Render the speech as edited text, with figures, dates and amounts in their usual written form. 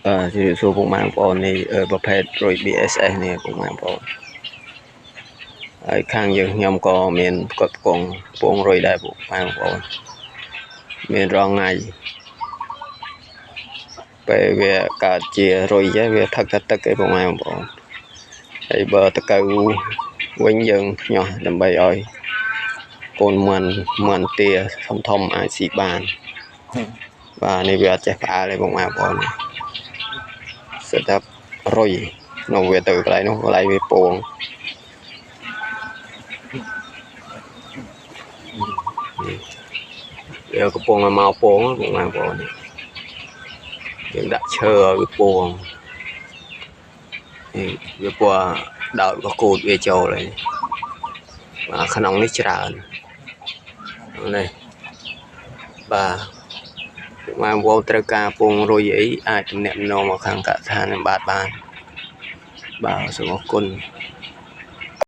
ជំរាបសួរពុកម៉ែបងប្អូននេះប្រភេទរុយ BSS នេះពុកម៉ែបងប្អូនហើយខាងយើងខ្ញុំក៏មានផ្គត់ផ្គង់ពងរុយដែរពុកម៉ែបងប្អូនមានរងថ្ងៃពេលវាកើតជារុយវាផឹកតែទឹកឯពុកម៉ែបងប្អូនហើយបើតកៅវិញយើងញាស់ដើម្បីឲ្យកូនមិនទាធំអាចស៊ីបានបាទនេះវាអត់ចេះផ្អើលទេពុកម៉ែបងប្អូនសិតថារុយនៅវាទៅកន្លែងនោះកន្លែងវាពងវាកំពុងមកពងពុកម៉ែបងប្អូនយើងដាក់ឈើឲ្យវាពងវាពណ៌ដោតក៏គូតវាចូលហើយបាទក្នុងនេះច្រើននេះបាទពុកម៉ែបងប្អូនត្រូវការពងរុយអីអាចទំនាក់ទំនងមកខាងកសិដ្ឋាននឹងបាទសូមអរគុណ